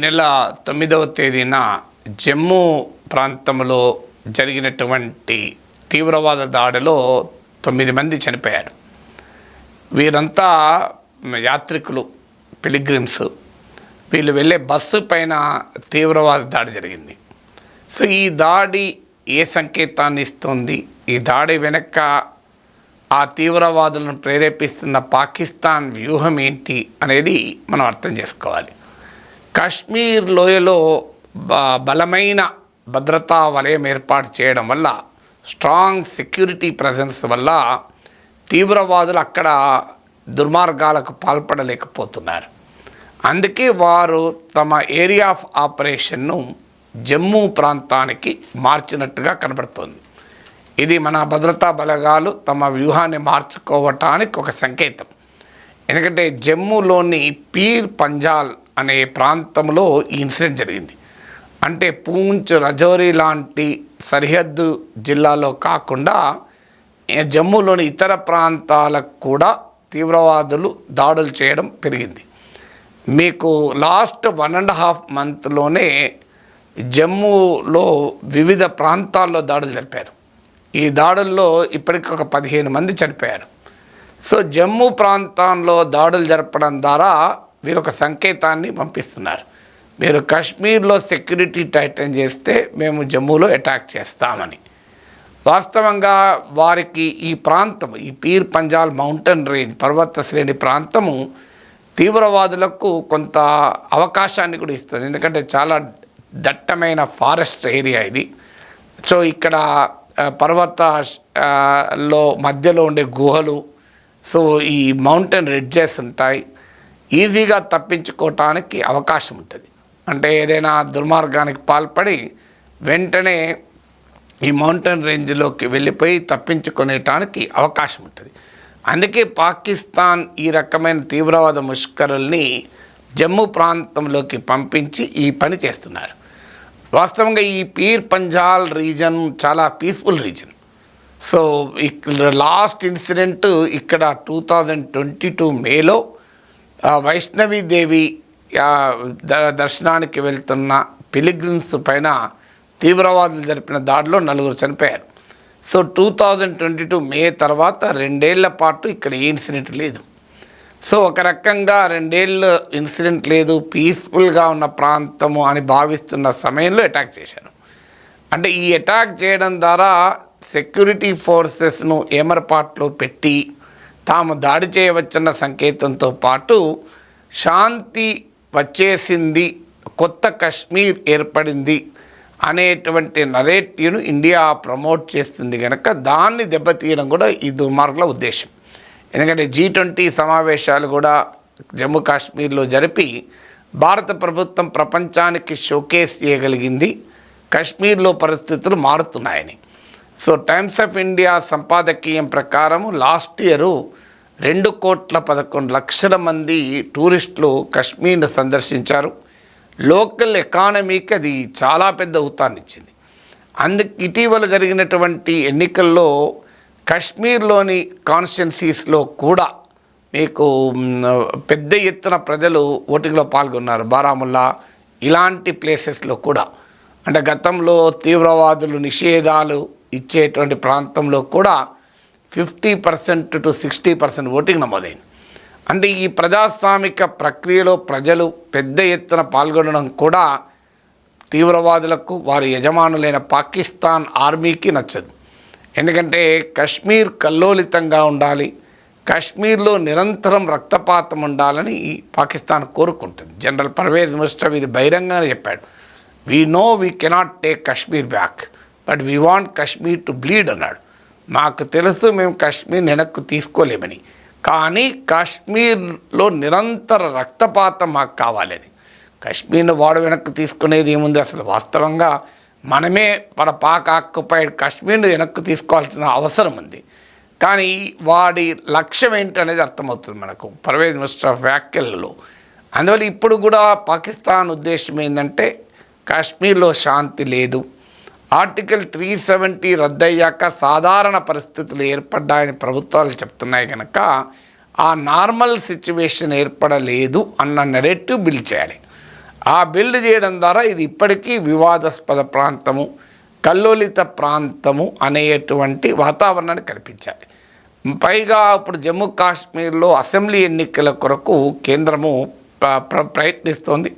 నెల 9వ తేదీన జమ్మూ ప్రాంతంలో జరిగినటువంటి తీవ్రవాద దాడిలో 9 మంది చనిపోయారు. వీరంతా యాత్రికులు, పిలిగ్రిమ్స్. వీళ్ళు వెళ్ళే బస్సు పైన తీవ్రవాద దాడి జరిగింది. సో ఈ దాడి ఏ సంకేతాన్ని ఇస్తుంది? ఈ దాడి వెనక ఆ తీవ్రవాదులను ప్రేరేపిస్తున్న పాకిస్తాన్ వ్యూహం ఏంటి అనేది మనం అర్థం చేసుకోవాలి. కాశ్మీర్ లోయలో బలమైన భద్రతా వలయం ఏర్పాటు చేయడం వల్ల, స్ట్రాంగ్ సెక్యూరిటీ ప్రజెన్స్ వల్ల తీవ్రవాదులు అక్కడ దుర్మార్గాలకు పాల్పడలేకపోతున్నారు. అందుకే వారు తమ ఏరియా ఆఫ్ ఆపరేషన్ను జమ్మూ ప్రాంతానికి మార్చినట్టుగా కనబడుతోంది. ఇది మన భద్రతా బలగాలు తమ వ్యూహాన్ని మార్చుకోవటానికి ఒక సంకేతం. ఎందుకంటే జమ్మూలోని పీర్ పంజాల్ అనే ప్రాంతంలో ఈ ఇన్సిడెంట్ జరిగింది. అంటే పూంచ్, రజౌరి లాంటి సరిహద్దు జిల్లాలో కాకుండా జమ్మూలోని ఇతర ప్రాంతాలకు కూడా తీవ్రవాదులు దాడులు చేయడం పెరిగింది. మీకు లాస్ట్ 1.5 మంత్లోనే జమ్మూలో వివిధ ప్రాంతాల్లో దాడులు జరిపారు. ఈ దాడుల్లో ఇప్పటికి ఒక 15 మంది చనిపోయారు. సో జమ్మూ ప్రాంతంలో దాడులు జరపడం ద్వారా వీరు ఒక సంకేతాన్ని పంపిస్తున్నారు. మీరు కాశ్మీర్లో సెక్యూరిటీ టైటన్ చేస్తే మేము జమ్మూలో అటాక్ చేస్తామని. వాస్తవంగా వారికి ఈ ప్రాంతం, ఈ పీర్ పంజాల్ మౌంటైన్ రేంజ్, పర్వత శ్రేణి ప్రాంతము తీవ్రవాదులకు కొంత అవకాశాన్ని కూడా ఇస్తుంది. ఎందుకంటే చాలా దట్టమైన ఫారెస్ట్ ఏరియా ఇది. సో ఇక్కడ పర్వతాల్లో మధ్యలో ఉండే గుహలు, సో ఈ మౌంటైన్ రిడ్జెస్ ఉంటాయి. ఈజీగా తప్పించుకోవటానికి అవకాశం ఉంటుంది. అంటే ఏదైనా దుర్మార్గానికి పాల్పడి వెంటనే ఈ మౌంటైన్ రేంజ్లోకి వెళ్ళిపోయి తప్పించుకునేటానికి అవకాశం ఉంటుంది. అందుకే పాకిస్తాన్ ఈ రకమైన తీవ్రవాద ముష్కరుల్ని జమ్మూ ప్రాంతంలోకి పంపించి ఈ పని చేస్తున్నారు. వాస్తవంగా ఈ పీర్ పంజాల్ రీజన్ చాలా peaceful reason. So last incident ఇక్కడ 2022 మేలో వైష్ణవీదేవి దర్శనానికి వెళ్తున్న పిలిగ్రిమ్స్ పైన తీవ్రవాదులు జరిపిన దాడిలో 4 చనిపోయారు. సో 2022 మే తర్వాత 2 ఏళ్ల పాటు ఇక్కడ ఏ ఇన్సిడెంట్ లేదు. సో ఒక రకంగా 2 ఏళ్ళు ఇన్సిడెంట్ లేదు, పీస్ఫుల్గా ఉన్న ప్రాంతము అని భావిస్తున్న సమయంలో అటాక్ చేశారు. అంటే ఈ అటాక్ చేయడం ద్వారా సెక్యూరిటీ ఫోర్సెస్ను ఏమరపాట్లో పెట్టి తాము దాడి చేయవచ్చన్న సంకేతంతో పాటు శాంతి వచ్చేసింది, కొత్త కశ్మీర్ ఏర్పడింది అనేటువంటి నరేటివ్ను ఇండియా ప్రమోట్ చేస్తుంది కనుక దాన్ని దెబ్బతీయడం కూడా ఈ దుర్మార్గుల ఉద్దేశం. ఎందుకంటే G20 సమావేశాలు కూడా జమ్మూ కాశ్మీర్లో జరిపి భారత ప్రభుత్వం ప్రపంచానికి షోకేస్ చేయగలిగింది కశ్మీర్లో పరిస్థితులు మారుతున్నాయని. సో టైమ్స్ ఆఫ్ ఇండియా సంపాదకీయం ప్రకారం లాస్ట్ ఇయర్ 2,11,00,000 మంది టూరిస్టులు కశ్మీర్ను సందర్శించారు. లోకల్ ఎకానమీకి అది చాలా పెద్ద ఊతాన్ని ఇచ్చింది. ఇటీవల జరిగినటువంటి ఎన్నికల్లో కశ్మీర్లోని కాన్స్టిట్యున్సీస్లో కూడా మీకు పెద్ద ఎత్తున ప్రజలు ఓటింగ్లో పాల్గొన్నారు. బారాముల్లా ఇలాంటి ప్లేసెస్లో కూడా, అంటే గతంలో తీవ్రవాదులు నిషేధాలు ఇచ్చేటువంటి ప్రాంతంలో కూడా 50% to 60% ఓటింగ్ నమోదైంది. అంటే ఈ ప్రజాస్వామిక ప్రక్రియలో ప్రజలు పెద్ద ఎత్తున పాల్గొనడం కూడా తీవ్రవాదులకు, వారి యజమానులైన పాకిస్తాన్ ఆర్మీకి నచ్చదు. ఎందుకంటే కశ్మీర్ కల్లోలితంగా ఉండాలి, కశ్మీర్లో నిరంతరం రక్తపాతం ఉండాలని పాకిస్తాన్ కోరుకుంటుంది. జనరల్ పర్వేజ్ ముషర్రఫ్ ఇది బహిరంగంగా చెప్పాడు. We know we cannot take Kashmir back, but we want Kashmir to bleed అన్నాడు. మాకు తెలుసు మేము కశ్మీర్ వెనక్కు తీసుకోలేమని, కానీ కాశ్మీర్లో నిరంతర రక్తపాతం మాకు కావాలని. కశ్మీర్ను వాడు వెనక్కు తీసుకునేది ఏముంది? అసలు వాస్తవంగా మనమే మన పాక్ ఆక్యుపైడ్ కాశ్మీర్ను వెనక్కు తీసుకోవాల్సిన అవసరం ఉంది. కానీ వాడి లక్ష్యం ఏంటనేది అర్థమవుతుంది మనకు పర్వేజ్ ముషర్రఫ్ వ్యాఖ్యలలో. అందువల్ల ఇప్పుడు కూడా పాకిస్తాన్ ఉద్దేశం ఏంటంటే కాశ్మీర్లో శాంతి లేదు, ఆర్టికల్ 370 రద్దయ్యాక సాధారణ పరిస్థితులు ఏర్పడ్డాయని ప్రభుత్వాలు చెప్తున్నాయి కనుక ఆ నార్మల్ సిచ్యువేషన్ ఏర్పడలేదు అన్న నెరేటివ్ బిల్డ్ చేయాలి. ఆ బిల్డ్ చేయడం ద్వారా ఇది ఇప్పటికీ వివాదాస్పద ప్రాంతము, కల్లోలిత ప్రాంతము అనేటువంటి వాతావరణాన్ని కల్పించాలి. పైగా ఇప్పుడు జమ్మూ కాశ్మీర్లో అసెంబ్లీ ఎన్నికల కొరకు కేంద్రము ప్రయత్నిస్తోంది.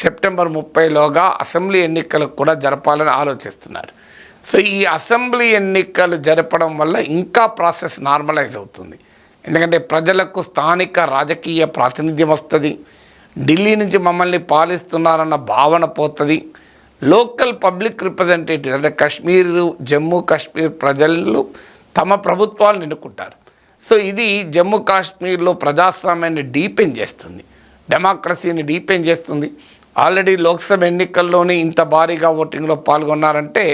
సెప్టెంబర్ 30లోగా అసెంబ్లీ ఎన్నికలకు కూడా జరపాలని ఆలోచిస్తున్నారు. సో ఈ అసెంబ్లీ ఎన్నికలు జరపడం వల్ల ఇంకా ప్రాసెస్ నార్మలైజ్ అవుతుంది. ఎందుకంటే ప్రజలకు స్థానిక రాజకీయ ప్రాతినిధ్యం వస్తుంది, ఢిల్లీ నుంచి మమ్మల్ని పాలిస్తున్నారన్న భావన పోతుంది. లోకల్ పబ్లిక్ రిప్రజెంటేటివ్ అంటే జమ్మూ కాశ్మీర్ ప్రజలు తమ ప్రభుత్వాలను ఎన్నుకుంటారు. సో ఇది జమ్మూ కాశ్మీర్లో ప్రజాస్వామ్యాన్ని డీపెన్ చేస్తుంది, డెమోక్రసీని డీపెన్ చేస్తుంది. ఆల్రెడీ లోక్సభ ఎన్నికల్లోనే ఇంత భారీగా ఓటింగ్లో పాల్గొన్నారంటే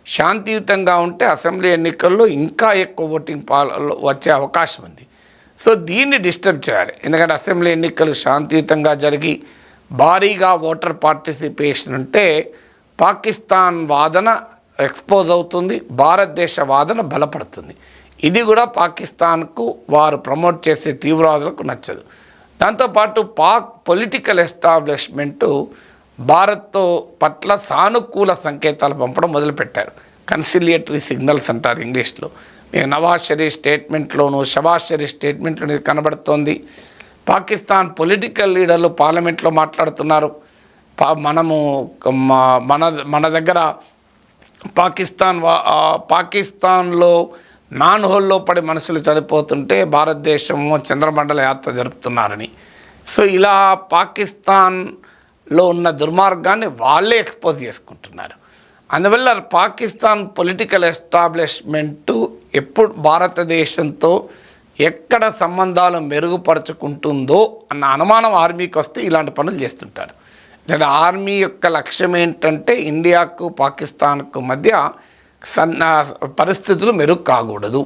శాంతియుతంగా ఉంటే అసెంబ్లీ ఎన్నికల్లో ఇంకా ఎక్కువ ఓటింగ్ వచ్చే అవకాశం ఉంది. సో దీన్ని డిస్టర్బ్ చేయాలి. ఎందుకంటే అసెంబ్లీ ఎన్నికలు శాంతియుతంగా జరిగి భారీగా ఓటర్ పార్టిసిపేషన్ ఉంటే పాకిస్తాన్ వాదన ఎక్స్పోజ్ అవుతుంది, భారతదేశ వాదన బలపడుతుంది. ఇది కూడా పాకిస్తాన్కు వారు ప్రమోట్ చేసే తీవ్రవాదులకు నచ్చదు. దాంతోపాటు పాక్ పొలిటికల్ ఎస్టాబ్లిష్మెంటు భారత్తో పట్ల సానుకూల సంకేతాలు పంపడం మొదలుపెట్టారు. కన్సిలియేటరీ సిగ్నల్స్ అంటారు ఇంగ్లీష్లో. మీకు నవాజ్ షరీఫ్ స్టేట్మెంట్లోనూ, షబాజ్ షరీఫ్ స్టేట్మెంట్లోనూ కనబడుతోంది. పాకిస్తాన్ పొలిటికల్ లీడర్లు పార్లమెంట్లో మాట్లాడుతున్నారు. మనము మన దగ్గర పాకిస్తాన్లో నాన్ హోల్లో పడి మనుషులు చనిపోతుంటే భారతదేశము చంద్రమండల యాత్ర జరుపుతున్నారని. సో ఇలా పాకిస్తాన్లో ఉన్న దుర్మార్గాన్ని వాళ్ళే ఎక్స్పోజ్ చేసుకుంటున్నారు. అందువల్ల పాకిస్తాన్ పొలిటికల్ ఎస్టాబ్లిష్మెంటు ఎప్పుడు భారతదేశంతో ఎక్కడ సంబంధాలు మెరుగుపరుచుకుంటుందో అన్న అనుమానం ఆర్మీకి వస్తే ఇలాంటి పనులు చేస్తుంటారు. ఆర్మీ యొక్క లక్ష్యం ఏంటంటే ఇండియాకు పాకిస్తాన్కు మధ్య పరిస్థితులు మెరుగు కాకూడదు,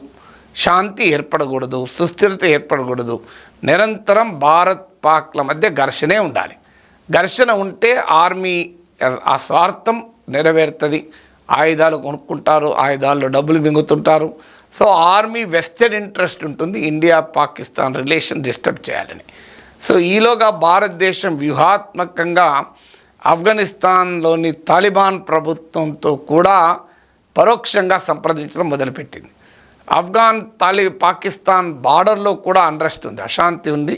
శాంతి ఏర్పడకూడదు, సుస్థిరత ఏర్పడకూడదు. నిరంతరం భారత్ పాక్ల మధ్య ఘర్షణే ఉండాలి. ఘర్షణ ఉంటే ఆర్మీ ఆ స్వార్థం నెరవేరుతుంది. ఆయుధాలు కొనుక్కుంటారు, ఆయుధాల్లో డబ్బులు మింగుతుంటారు. సో ఆర్మీ వెస్టెడ్ ఇంట్రెస్ట్ ఉంటుంది ఇండియా పాకిస్తాన్ రిలేషన్ డిస్టర్బ్ చేయాలని. సో ఈలోగా భారతదేశం వ్యూహాత్మకంగా ఆఫ్ఘనిస్తాన్లోని తాలిబాన్ ప్రభుత్వంతో కూడా పరోక్షంగా సంప్రదించడం మొదలుపెట్టింది. పాకిస్తాన్ బార్డర్లో కూడా అన్రెస్ట్ ఉంది, అశాంతి ఉంది.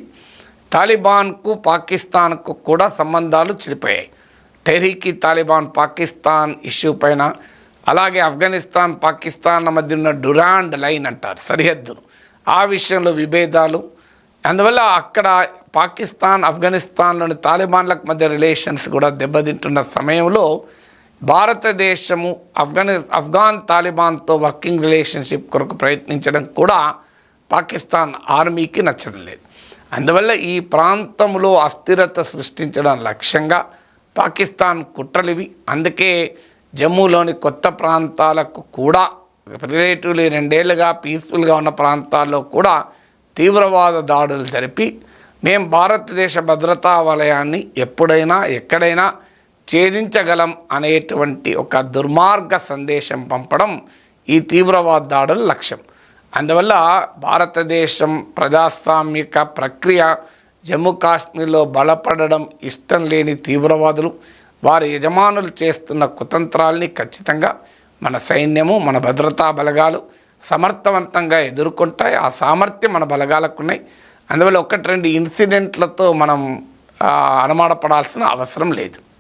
తాలిబాన్కు పాకిస్తాన్కు కూడా సంబంధాలు చెడిపోయాయి. టెహ్రీక్ తాలిబాన్ పాకిస్తాన్ ఇష్యూ పైన, అలాగే ఆఫ్ఘనిస్తాన్ పాకిస్తాన్ల మధ్య ఉన్న డురాండ్ లైన్ అంటారు సరిహద్దును, ఆ విషయంలో విభేదాలు. అందువల్ల అక్కడ పాకిస్తాన్ ఆఫ్ఘనిస్తాన్లోని తాలిబాన్లకు మధ్య రిలేషన్స్ కూడా దెబ్బతింటున్న సమయంలో భారతదేశము ఆఫ్ఘాన్ తాలిబాన్తో వర్కింగ్ రిలేషన్షిప్ కొరకు ప్రయత్నించడం కూడా పాకిస్తాన్ ఆర్మీకి నచ్చడం లేదు. అందువల్ల ఈ ప్రాంతంలో అస్థిరత సృష్టించడం లక్ష్యంగా పాకిస్తాన్ కుట్రలివి. అందుకే జమ్మూలోని కొత్త ప్రాంతాలకు కూడా రిలేటివ్లీ 2 ఏళ్ళుగా పీస్ఫుల్గా ఉన్న ప్రాంతాల్లో కూడా తీవ్రవాద దాడులు జరిపి మేము భారతదేశ భద్రతా వలయాన్ని ఎప్పుడైనా ఎక్కడైనా ఛేదించగలం అనేటువంటి ఒక దుర్మార్గ సందేశం పంపడం ఈ తీవ్రవాద దాడుల లక్ష్యం. అందువల్ల భారతదేశం ప్రజాస్వామిక ప్రక్రియ జమ్మూ కాశ్మీర్లో బలపడడం ఇష్టం లేని తీవ్రవాదులు, వారి యజమానులు చేస్తున్న కుతంత్రాల్ని ఖచ్చితంగా మన సైన్యము, మన భద్రతా బలగాలు సమర్థవంతంగా ఎదుర్కొంటాయి. ఆ సామర్థ్యం మన బలగాలకు ఉన్నాయి. అందువల్ల 1-2 ఇన్సిడెంట్లతో మనం అనుమానపడాల్సిన అవసరం లేదు.